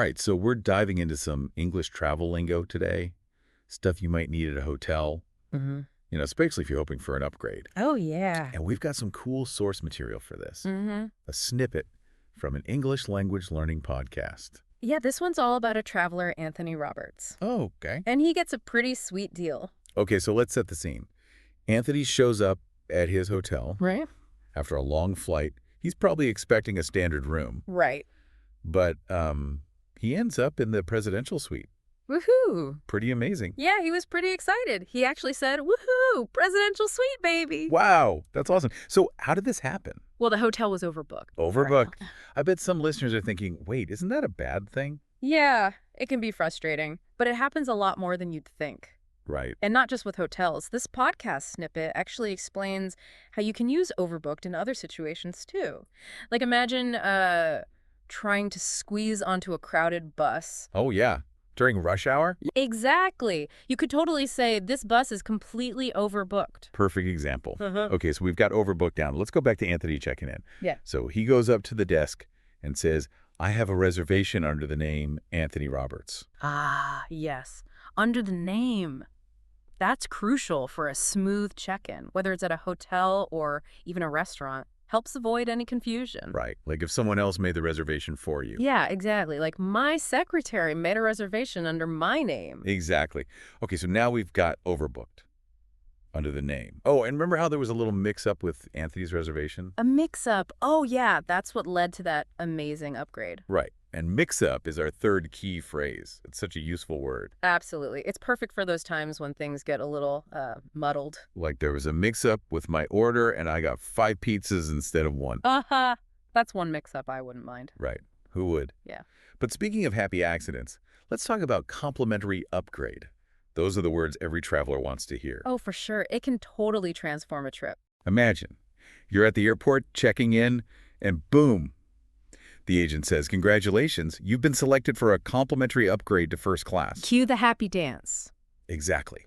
right, so we're diving into some English travel lingo today, stuff you might need at a hotel, Mm-hmm. especially if you're hoping for an upgrade. Oh, yeah. And we've got some cool source material for this. Mm-hmm. A snippet from an English language learning podcast. Yeah, this one's all about a traveler, Anthony Roberts. Oh, okay. And he gets a pretty sweet deal. Okay, so let's set the scene. Anthony shows up at his hotel Right? after a long flight. He's probably expecting a standard room, Right. but he ends up in the presidential suite. Woohoo! Pretty amazing. Yeah, he was pretty excited. He actually said, woohoo, presidential suite, baby. Wow, that's awesome. So how did this happen? Well, the hotel was overbooked. Overbooked. I bet some listeners are thinking, wait, isn't that a bad thing? Yeah, it can be frustrating, but it happens a lot more than you'd think. Right. And not just with hotels. This podcast snippet actually explains how you can use overbooked in other situations too. Like imagine trying to squeeze onto a crowded bus. Oh, yeah. During rush hour? Exactly. You could totally say this bus is completely overbooked. Perfect example. Uh-huh. Okay, so we've got overbooked down. Let's go back to Anthony checking in. Yeah. So he goes up to the desk and says, I have a reservation under the name Anthony Roberts. Ah, yes. Under the name. That's crucial for a smooth check-in, whether it's at a hotel or even a restaurant. Helps avoid any confusion. Right. Like if someone else made the reservation for you. Yeah, exactly. Like my secretary made a reservation under my name. Exactly. Okay, so now we've got overbooked under the name. Oh, and remember how there was a little mix-up with Anthony's reservation? A mix-up. Oh, yeah, that's what led to that amazing upgrade. Right. And mix-up is our third key phrase. It's such a useful word. Absolutely. It's perfect for those times when things get a little muddled. Like there was a mix-up with my order and I got 5 pizzas instead of 1. Uh-huh. That's one mix-up I wouldn't mind. Right. Who would? Yeah. But speaking of happy accidents, let's talk about complimentary upgrade. Those are the words every traveler wants to hear. Oh, for sure. It can totally transform a trip. Imagine, you're at the airport checking in and boom, the agent says, congratulations, you've been selected for a complimentary upgrade to first class. Cue the happy dance. Exactly.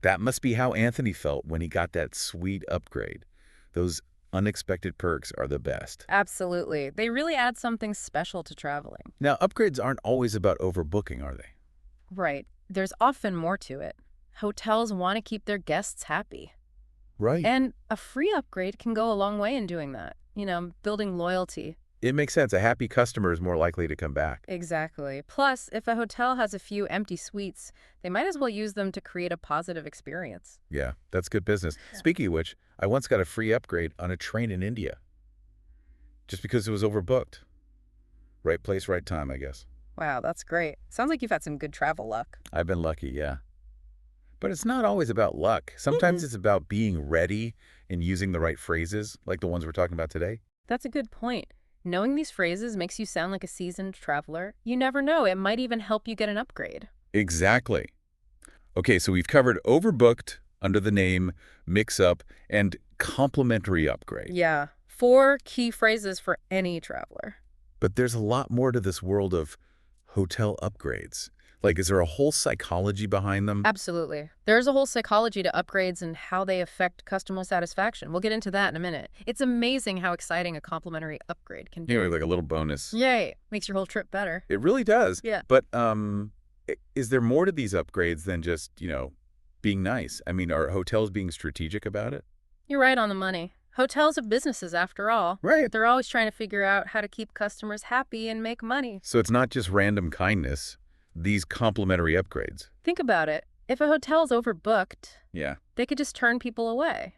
That must be how Anthony felt when he got that sweet upgrade. Those unexpected perks are the best. Absolutely. They really add something special to traveling. Now, upgrades aren't always about overbooking, are they? Right. There's often more to it. Hotels want to keep their guests happy. Right. And a free upgrade can go a long way in doing that. Building loyalty. It makes sense. A happy customer is more likely to come back. Exactly. Plus, if a hotel has a few empty suites, they might as well use them to create a positive experience. Yeah, that's good business. Yeah. Speaking of which, I once got a free upgrade on a train in India. Just because it was overbooked. Right place, right time, I guess. Wow, that's great. Sounds like you've had some good travel luck. I've been lucky, yeah. But it's not always about luck. Sometimes it's about being ready and using the right phrases, like the ones we're talking about today. That's a good point. Knowing these phrases makes you sound like a seasoned traveler. You never know. It might even help you get an upgrade. Exactly. Okay, so we've covered overbooked, under the name, mix-up, and complimentary upgrade. Yeah. 4 key phrases for any traveler. But there's a lot more to this world of hotel upgrades. Like, is there a whole psychology behind them? Absolutely. There's a whole psychology to upgrades and how they affect customer satisfaction. We'll get into that in a minute. It's amazing how exciting a complimentary upgrade can be. Like a little bonus. Yay. Makes your whole trip better. It really does. Yeah. But is there more to these upgrades than just, being nice? I mean, are hotels being strategic about it? You're right on the money. Hotels are businesses, after all. Right. They're always trying to figure out how to keep customers happy and make money. So it's not just random kindness, these complimentary upgrades. Think about it. If a hotel's overbooked, Yeah. they could just turn people away.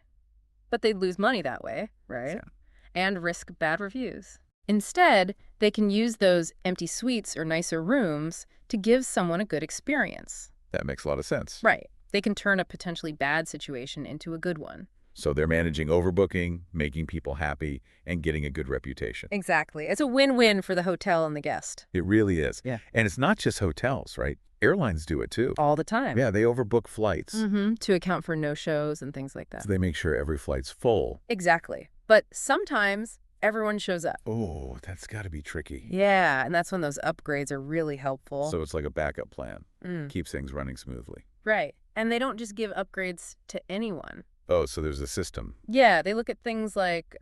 But they'd lose money that way, right? Yeah. And risk bad reviews. Instead, they can use those empty suites or nicer rooms to give someone a good experience. That makes a lot of sense. Right. They can turn a potentially bad situation into a good one. So they're managing overbooking, making people happy, and getting a good reputation. Exactly. It's a win-win for the hotel and the guest. It really is. Yeah. And it's not just hotels, right? Airlines do it too. All the time. Yeah, they overbook flights. To account for no-shows and things like that. So they make sure every flight's full. Exactly. But sometimes everyone shows up. Oh, that's got to be tricky. Yeah, and that's when those upgrades are really helpful. So it's like a backup plan. Mm. Keeps things running smoothly. Right. And they don't just give upgrades to anyone. Oh, so there's a system. Yeah, they look at things like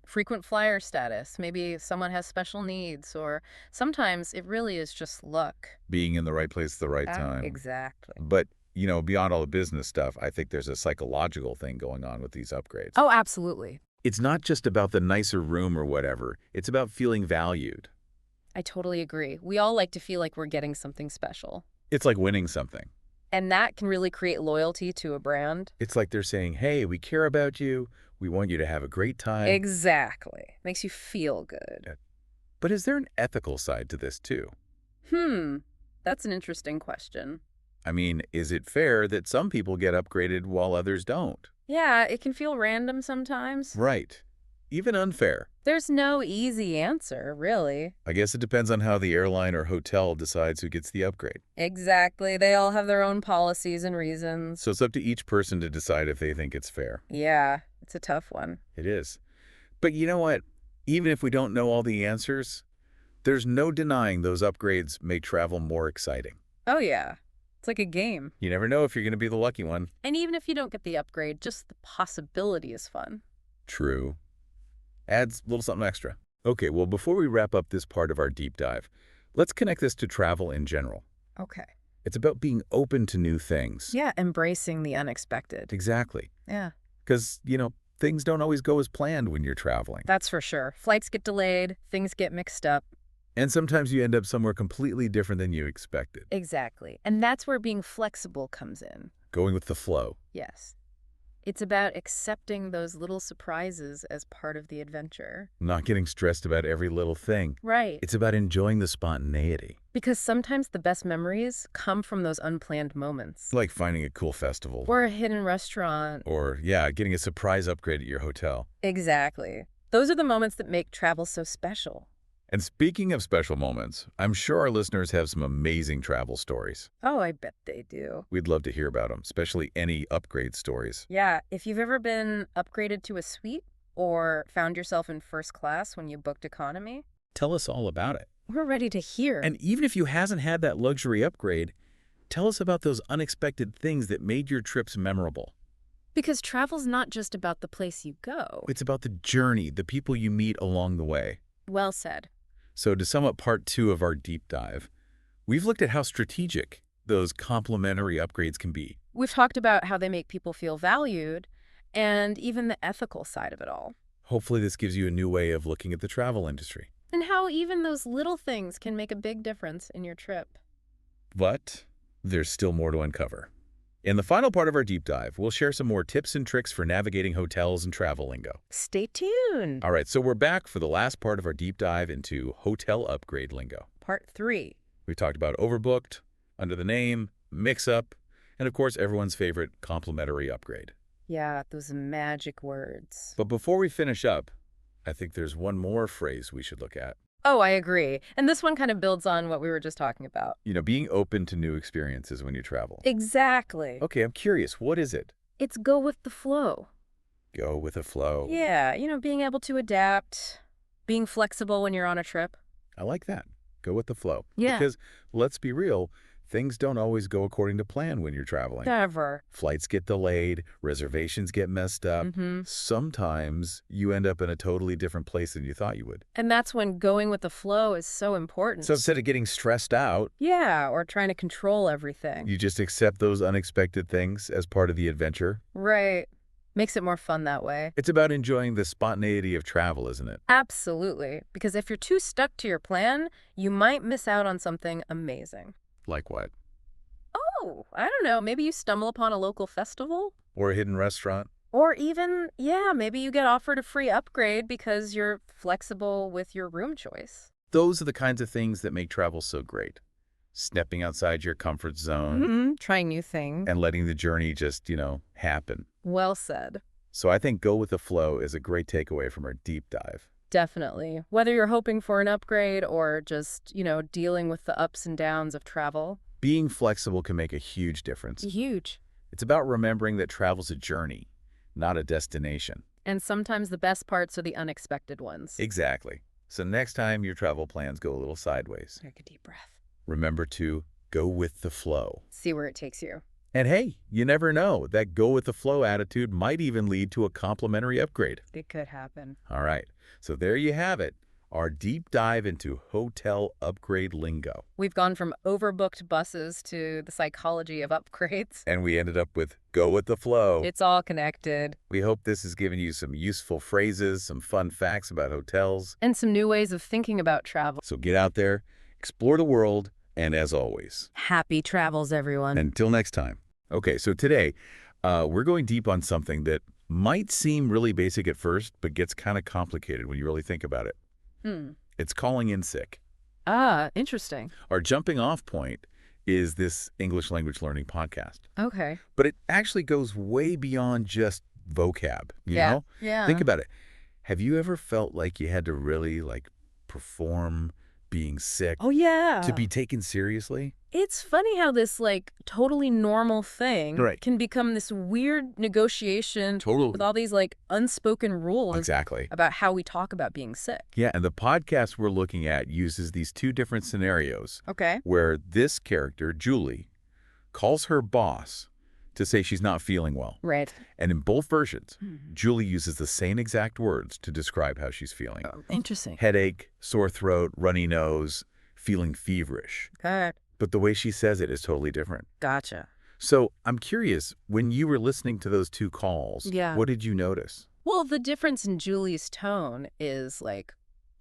frequent flyer status. Maybe someone has special needs, or sometimes it really is just luck. Being in the right place at the right time. Exactly. But, beyond all the business stuff, I think there's a psychological thing going on with these upgrades. Oh, absolutely. It's not just about the nicer room or whatever. It's about feeling valued. I totally agree. We all like to feel like we're getting something special. It's like winning something. And that can really create loyalty to a brand. It's like they're saying, hey, we care about you. We want you to have a great time. Exactly. Makes you feel good. But is there an ethical side to this too? That's an interesting question. I mean, is it fair that some people get upgraded while others don't? Yeah, it can feel random sometimes. Right. Even unfair. There's no easy answer, really. I guess it depends on how the airline or hotel decides who gets the upgrade. Exactly. They all have their own policies and reasons. So it's up to each person to decide if they think it's fair. Yeah, it's a tough one. It is. But you know what? Even if we don't know all the answers, there's no denying those upgrades make travel more exciting. Oh, yeah. It's like a game. You never know if you're going to be the lucky one. And even if you don't get the upgrade, just the possibility is fun. True. Adds a little something extra. Okay, well, before we wrap up this part of our deep dive, let's connect this to travel in general. Okay. It's about being open to new things. Yeah, embracing the unexpected. Exactly. Yeah. Because, things don't always go as planned when you're traveling. That's for sure. Flights get delayed, things get mixed up. And sometimes you end up somewhere completely different than you expected. Exactly. And that's where being flexible comes in. Going with the flow. Yes. It's about accepting those little surprises as part of the adventure. Not getting stressed about every little thing. Right. It's about enjoying the spontaneity. Because sometimes the best memories come from those unplanned moments. It's like finding a cool festival. Or a hidden restaurant. Or, yeah, getting a surprise upgrade at your hotel. Exactly. Those are the moments that make travel so special. And speaking of special moments, I'm sure our listeners have some amazing travel stories. Oh, I bet they do. We'd love to hear about them, especially any upgrade stories. Yeah, if you've ever been upgraded to a suite or found yourself in first class when you booked economy, Tell us all about it. we're ready to hear. And even if you hasn't had that luxury upgrade, tell us about those unexpected things that made your trips memorable. Because travel's not just about the place you go. It's about the journey, the people you meet along the way. Well said. So to sum up part 2 of our deep dive, we've looked at how strategic those complementary upgrades can be. We've talked about how they make people feel valued and even the ethical side of it all. Hopefully this gives you a new way of looking at the travel industry. And how even those little things can make a big difference in your trip. But there's still more to uncover. In the final part of our deep dive, we'll share some more tips and tricks for navigating hotels and travel lingo. Stay tuned. All right, so we're back for the last part of our deep dive into hotel upgrade lingo. Part 3. We talked about overbooked, under the name, mix-up, and of course everyone's favorite complimentary upgrade. Yeah, those magic words. But before we finish up, I think there's one more phrase we should look at. Oh, I agree. And this one kind of builds on what we were just talking about. Being open to new experiences when you travel. Exactly. Okay, I'm curious, what is it? It's go with the flow. Go with the flow. Yeah, being able to adapt, being flexible when you're on a trip. I like that. Go with the flow. Yeah. Because, let's be real, things don't always go according to plan when you're traveling. Never. Flights get delayed, reservations get messed up. Sometimes you end up in a totally different place than you thought you would. And that's when going with the flow is so important. So instead of getting stressed out, yeah, or trying to control everything. you just accept those unexpected things as part of the adventure. Right. Makes it more fun that way. It's about enjoying the spontaneity of travel, isn't it? Absolutely. Because if you're too stuck to your plan, you might miss out on something amazing. Like what? Oh, I don't know. Maybe you stumble upon a local festival? Or a hidden restaurant? Or even, yeah, maybe you get offered a free upgrade because you're flexible with your room choice. Those are the kinds of things that make travel so great. Stepping outside your comfort zone Trying new things. and letting the journey just, happen. Well said. So I think go with the flow is a great takeaway from our deep dive. Definitely. Whether you're hoping for an upgrade or just, dealing with the ups and downs of travel. Being flexible can make a huge difference. Huge. It's about remembering that travel's a journey, not a destination. And sometimes the best parts are the unexpected ones. Exactly. So next time your travel plans go a little sideways, Take a deep breath. remember to go with the flow. See where it takes you. And hey, you never know. That go-with-the-flow attitude might even lead to a complimentary upgrade. It could happen. All right, so there you have it, our deep dive into hotel upgrade lingo. We've gone from overbooked buses to the psychology of upgrades. And we ended up with go with the flow. It's all connected. We hope this has given you some useful phrases, some fun facts about hotels. And some new ways of thinking about travel. So get out there, explore the world, and as always, Happy travels, everyone. until next time. Okay, so today, we're going deep on something that might seem really basic at first, but gets kind of complicated when you really think about it. It's calling in sick. Ah, interesting. Our jumping off point is this English language learning podcast. Okay. But it actually goes way beyond just vocab, you Yeah. know? Yeah. Think about it. Have you ever felt like you had to really, perform being sick Oh, yeah. to be taken seriously? It's funny how this, totally normal thing Right. can become this weird negotiation Totally. with all these, unspoken rules Exactly. about how we talk about being sick. Yeah, and the podcast we're looking at uses these two different scenarios Okay. where this character, Julie, calls her boss to say she's not feeling well. Right. And in both versions, Julie uses the same exact words to describe how she's feeling. Interesting. Headache, sore throat, runny nose, feeling feverish. Okay. But the way she says it is totally different. Gotcha. So I'm curious, when you were listening to those two calls, Yeah. what did you notice? Well, the difference in Julie's tone is,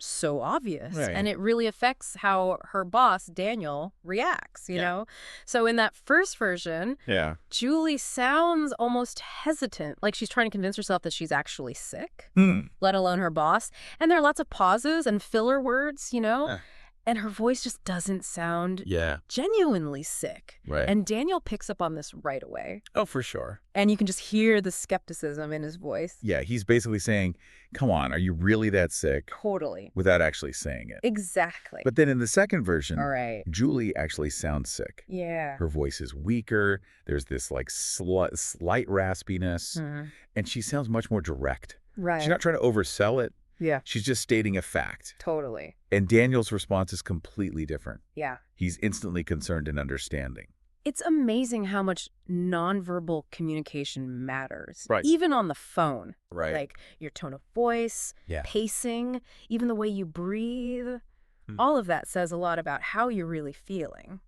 so obvious. Right. And it really affects how her boss, Daniel, reacts, you Yeah. know? So in that first version, Yeah. Julie sounds almost hesitant, like she's trying to convince herself that she's actually sick, Hmm. let alone her boss. And there are lots of pauses and filler words, you know? Eh. And her voice just doesn't sound Yeah. genuinely sick. Right. And Daniel picks up on this right away. Oh, for sure. And you can just hear the skepticism in his voice. Yeah, he's basically saying, come on, are you really that sick? Totally. Without actually saying it. Exactly. But then in the second version, All right. Julie actually sounds sick. Yeah. Her voice is weaker. There's this slight raspiness. Mhm. And she sounds much more direct. Right. She's not trying to oversell it. Yeah. She's just stating a fact. Totally. And Daniel's response is completely different. Yeah. He's instantly concerned and understanding. It's amazing how much nonverbal communication matters. Right. Even on the phone. Right. Like your tone of voice, Yeah. pacing, even the way you breathe. Hmm. All of that says a lot about how you're really feeling.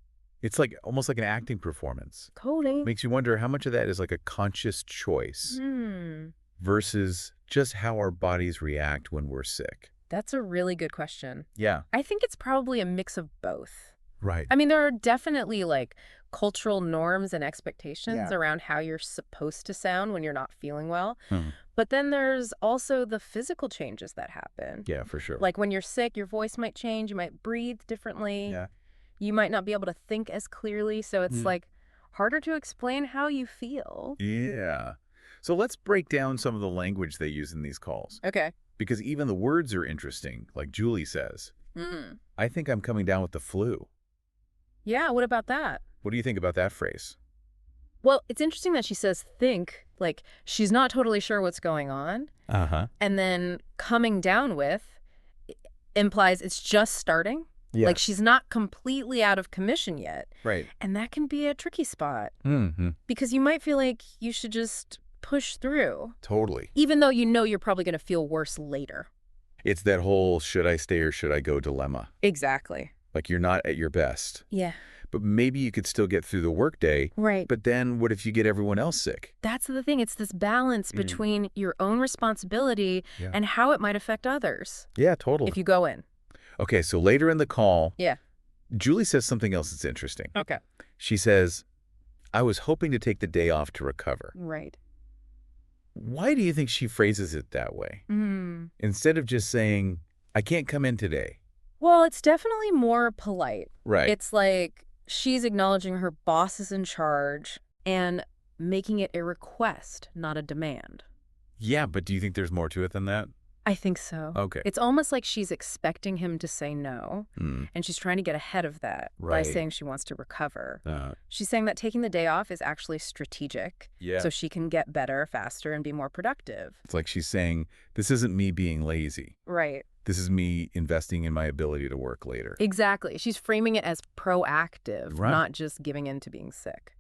It's almost like an acting performance. Totally. Makes you wonder how much of that is like a conscious choice versus just how our bodies react when we're sick. That's a really good question. Yeah. I think it's probably a mix of both. Right. I mean, there are definitely cultural norms and expectations Yeah. around how you're supposed to sound when you're not feeling well. Hmm. But then there's also the physical changes that happen. Yeah, for sure. Like when you're sick, your voice might change. You might breathe differently. Yeah. You might not be able to think as clearly. So it's harder to explain how you feel. Yeah. So let's break down some of the language they use in these calls. Okay. Because even the words are interesting, like Julie says. I think I'm coming down with the flu. Yeah, what about that? What do you think about that phrase? Well, it's interesting that she says think, like she's not totally sure what's going on. Uh-huh. And then coming down with implies it's just starting. Yeah. Like she's not completely out of commission yet. Right. And that can be a tricky spot Mm-hmm. because you might feel like you should just push through, Totally. even though you know you're probably going to feel worse later. It's that whole should I stay or should I go dilemma. Exactly. Like you're not at your best. Yeah. But maybe you could still get through the workday. Right. But then what if you get everyone else sick? That's the thing. It's this balance between your own responsibility Yeah. and how it might affect others Yeah, totally. if you go in. Okay, so later in the call, Yeah. Julie says something else that's interesting. Okay. She says, I was hoping to take the day off to recover. Right. Why do you think she phrases it that way? Instead of just saying, I can't come in today. Well, it's definitely more polite. Right. It's like she's acknowledging her boss is in charge and making it a request, not a demand. Yeah, but do you think there's more to it than that? I think so. Okay. It's almost like she's expecting him to say no, Mm. and she's trying to get ahead of that by Right. saying she wants to recover. Uh, She's saying that taking the day off is actually strategic, yeah. so she can get better faster and be more productive. It's like she's saying, this isn't me being lazy. Right. This is me investing in my ability to work later. Exactly. She's framing it as proactive, Right. not just giving in to being sick.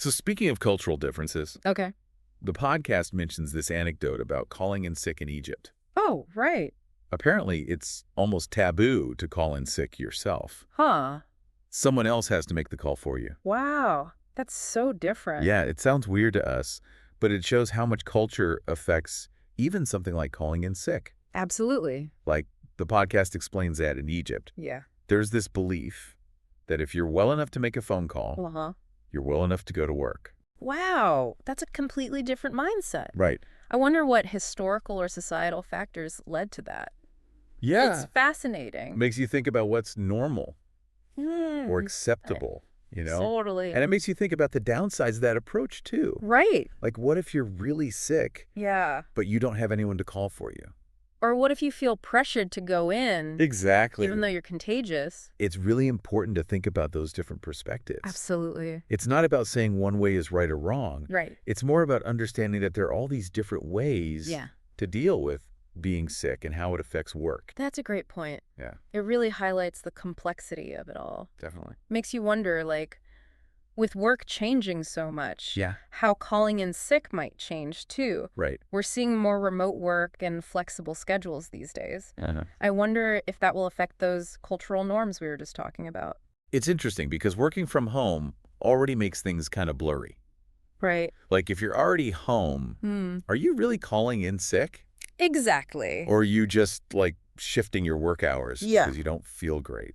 So speaking of cultural differences, Okay. the podcast mentions this anecdote about calling in sick in Egypt. Oh, right. Apparently, it's almost taboo to call in sick yourself. Huh. Someone else has to make the call for you. Wow. That's so different. Yeah, it sounds weird to us, but it shows how much culture affects even something like calling in sick. Absolutely. Like, the podcast explains that in Egypt, Yeah. there's this belief that if you're well enough to make a phone call, Uh-huh. you're well enough to go to work. Wow. That's a completely different mindset. Right. I wonder what historical or societal factors led to that. Yeah. It's fascinating. Makes you think about what's normal or Hmm. acceptable, you know? Totally. And it makes you think about the downsides of that approach, too. Right. Like, what if you're really sick, Yeah. but you don't have anyone to call for you? Or what if you feel pressured to go in, Exactly. even though you're contagious? It's really important to think about those different perspectives. Absolutely. It's not about saying one way is right or wrong. Right. It's more about understanding that there are all these different ways Yeah. to deal with being sick and how it affects work. That's a great point. Yeah, It really highlights the complexity of it all. definitely. Makes you wonder, like, with work changing so much, Yeah. how calling in sick might change too. Right. We're seeing more remote work and flexible schedules these days. Uh-huh. I wonder if that will affect those cultural norms we were just talking about. It's interesting because working from home already makes things kind of blurry. Right. Like, if you're already home, are you really calling in sick? Exactly. Or are you just, like, shifting your work hours Yeah. because you don't feel great?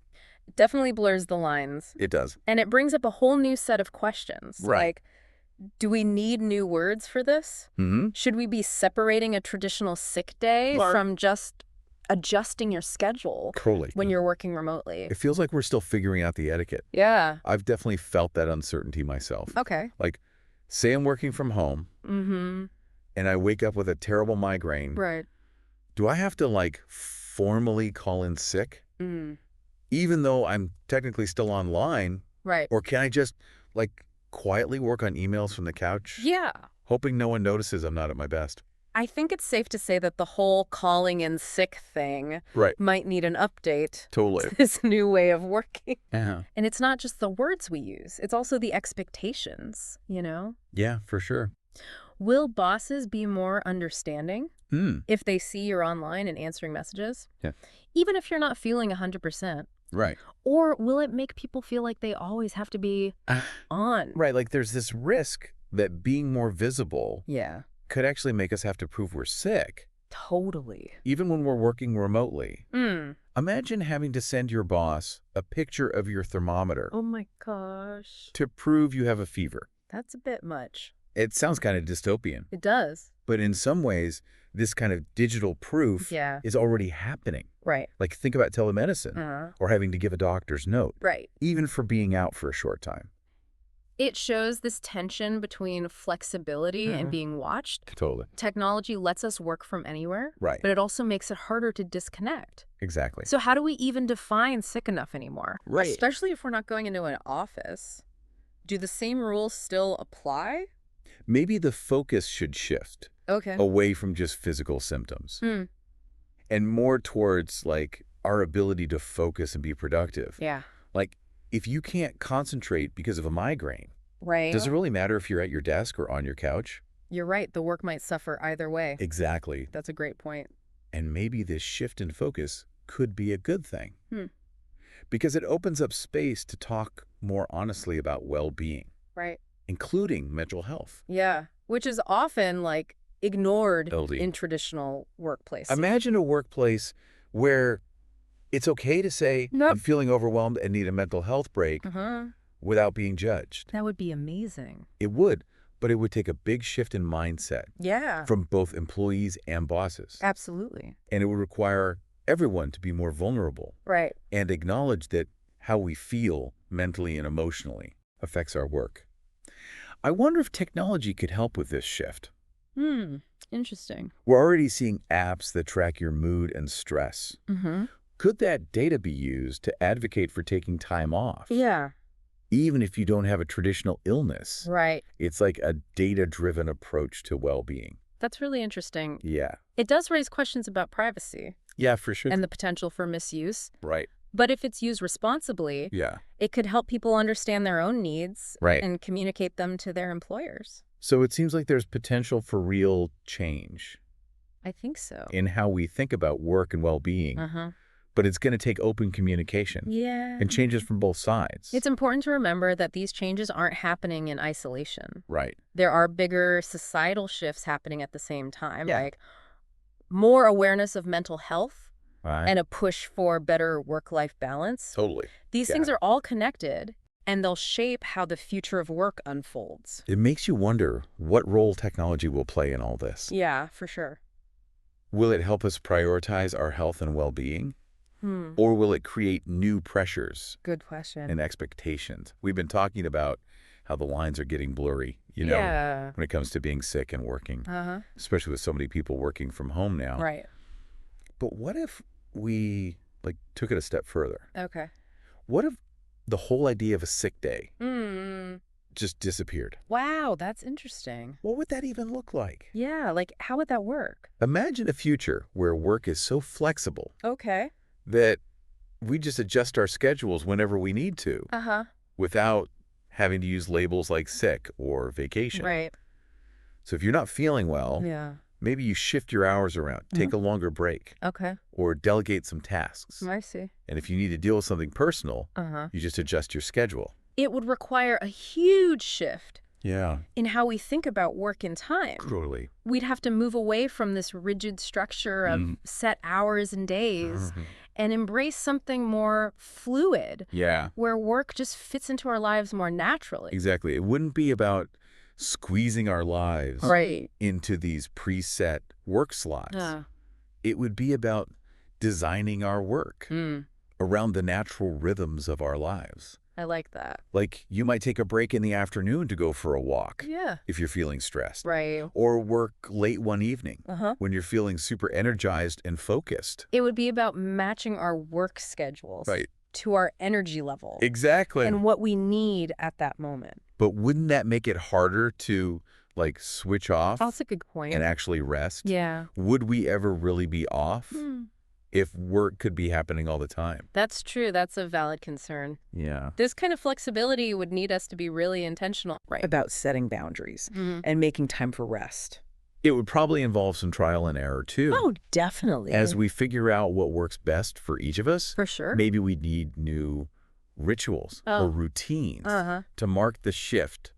Definitely blurs the lines. It does. And it brings up a whole new set of questions. Right. Like, do we need new words for this? Mm-hmm. Should we be separating a traditional sick day Well, from just adjusting your schedule Totally. when you're working remotely? It feels like we're still figuring out the etiquette. Yeah. I've definitely felt that uncertainty myself. Okay. Like, say I'm working from home Mm-hmm. and I wake up with a terrible migraine. Right. Do I have to, like, formally call in sick, Mm. even though I'm technically still online? Right. Or can I just, like, quietly work on emails from the couch, Yeah. hoping no one notices I'm not at my best? I think it's safe to say that the whole calling in sick thing Right. might need an update Totally. to this new way of working. Yeah. And it's not just the words we use, it's also the expectations, you know? Yeah, for sure. Will bosses be more understanding Hmm. if they see you're online and answering messages? Yeah. Even if you're not feeling 100%? Right. Or will it make people feel like they always have to be on? Right. Like, there's this risk that being more visible Yeah. could actually make us have to prove we're sick, Totally. even when we're working remotely. Mm. Imagine having to send your boss a picture of your thermometer Oh my gosh. to prove you have a fever. That's a bit much. It sounds kind of dystopian, It does. but in some ways, this kind of digital proof Yeah. is already happening. Right. Like, think about telemedicine or having to give a doctor's note, Right. even for being out for a short time. It shows this tension between flexibility and being watched. Totally. Technology lets us work from anywhere, Right. but it also makes it harder to disconnect. Exactly. So how do we even define sick enough anymore? Right. Especially if we're not going into an office. Do the same rules still apply? Maybe the focus should shift Okay. away from just physical symptoms Hmm. and more towards, like, our ability to focus and be productive. Yeah. Like, if you can't concentrate because of a migraine, Right. does it really matter if you're at your desk or on your couch? You're right. The work might suffer either way. Exactly. That's a great point. And maybe this shift in focus could be a good thing. Hmm. Because it opens up space to talk more honestly about well-being, Right. including mental health. Yeah. Which is often, like, ignored LD. in traditional workplaces. Imagine a workplace where it's okay to say, Nope. I'm feeling overwhelmed and need a mental health break without being judged. That would be amazing. It would, but it would take a big shift in mindset Yeah. from both employees and bosses. Absolutely. And it would require everyone to be more vulnerable Right. and acknowledge that how we feel mentally and emotionally affects our work. I wonder if technology could help with this shift. Interesting. We're already seeing apps that track your mood and stress. Mm-hmm. Could that data be used to advocate for taking time off? Yeah. Even if you don't have a traditional illness. Right. It's like a data-driven approach to well-being. That's really interesting. Yeah. It does raise questions about privacy Yeah, for sure. and the potential for misuse. Right. But if it's used responsibly, Yeah. it could help people understand their own needs Right. and communicate them to their employers. So it seems like there's potential for real change I think so. in how we think about work and well-being, Uh-huh. but it's going to take open communication Yeah. and changes from both sides. It's important to remember that these changes aren't happening in isolation. Right. There are bigger societal shifts happening at the same time, Yeah. like more awareness of mental health Right. and a push for better work-life balance. Totally. These things are all connected, and they'll shape how the future of work unfolds. It makes you wonder what role technology will play in all this. Yeah, for sure. Will it help us prioritize our health and well-being? Or will it create new pressures Good question. and expectations? We've been talking about how the lines are getting blurry, Yeah. when it comes to being sick and working, Uh-huh. especially with so many people working from home now. Right. But what if we took it a step further? Okay. What if the whole idea of a sick day Mm. just disappeared? Wow, that's interesting. What would that even look like? Yeah, how would that work? Imagine a future where work is so flexible Okay. that we just adjust our schedules whenever we need to Uh-huh. without having to use labels like sick or vacation. Right. So if you're not feeling well, Yeah. maybe you shift your hours around, take a longer break, Okay. or delegate some tasks. I see. And if you need to deal with something personal, Uh-huh. you just adjust your schedule. It would require a huge shift Yeah, in how we think about work and time. totally. We'd have to move away from this rigid structure of set hours and days and embrace something more fluid, Yeah, where work just fits into our lives more naturally. exactly. It wouldn't be about squeezing our lives Right. into these preset work slots. Uh, It would be about designing our work mm, around the natural rhythms of our lives. I like that. Like you might take a break in the afternoon to go for a walk Yeah. if you're feeling stressed. Right. Or work late one evening Uh-huh. when you're feeling super energized and focused. It would be about matching our work schedules Right. to our energy level Exactly. and what we need at that moment. But wouldn't that make it harder to switch off That's a good point. and actually rest? Yeah. Would we ever really be off if work could be happening all the time? That's true. That's a valid concern. Yeah. This kind of flexibility would need us to be really intentional. Right. about setting boundaries Mhm. and making time for rest. It would probably involve some trial and error too. Oh, definitely. As we figure out what works best for each of us, For sure. maybe we need new rituals Oh. or routines Uh-huh. to mark the shift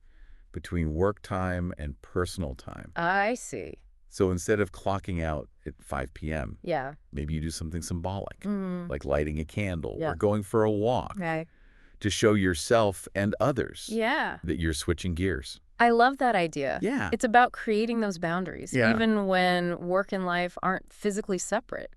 between work time and personal time. I see. So instead of clocking out at 5 p.m., Yeah. maybe you do something symbolic, Mm. like lighting a candle Yeah. or going for a walk Right. to show yourself and others Yeah. that you're switching gears. I love that idea. Yeah. It's about creating those boundaries, Yeah. even when work and life aren't physically separate.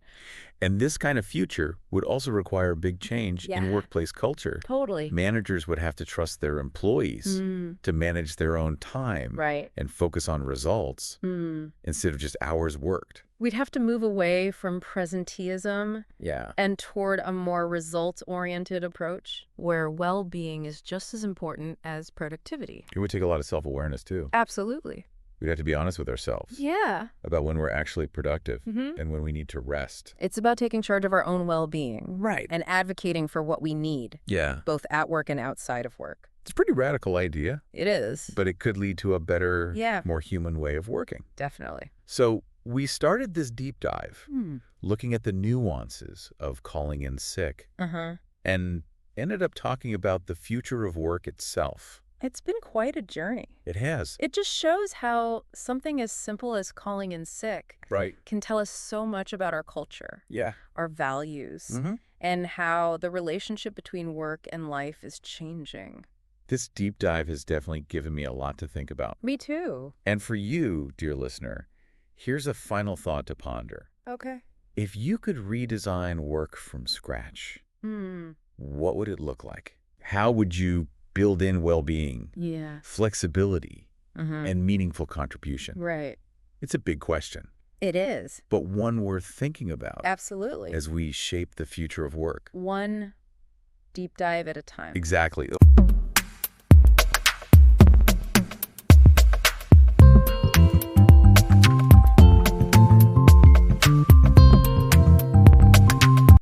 And this kind of future would also require a big change in Yeah. workplace culture. Totally. Managers would have to trust their employees Mm. to manage their own time Right. and focus on results Mm. instead of just hours worked. We'd have to move away from presenteeism Yeah. and toward a more results-oriented approach where well-being is just as important as productivity. It would take a lot of self-awareness too. Absolutely. We'd have to be honest with ourselves Yeah. about when we're actually productive Mhm. and when we need to rest. It's about taking charge of our own well-being Right. and advocating for what we need, Yeah. both at work and outside of work. It's a pretty radical idea, It is. but it could lead to a better, Yeah. more human way of working. Definitely. So we started this deep dive Hmm. looking at the nuances of calling in sick Uh-huh. and ended up talking about the future of work itself. It's been quite a journey. It has. It just shows how something as simple as calling in sick Right. can tell us so much about our culture, Yeah. our values, Mm-hmm. and how the relationship between work and life is changing. This deep dive has definitely given me a lot to think about. Me too. And for you, dear listener, here's a final thought to ponder. Okay. If you could redesign work from scratch, Hmm. what would it look like? How would you build in well-being, Yeah. flexibility, Mm-hmm. and meaningful contribution? Right. It's a big question, It is. but one worth thinking about Absolutely. as we shape the future of work. One deep dive at a time. Exactly.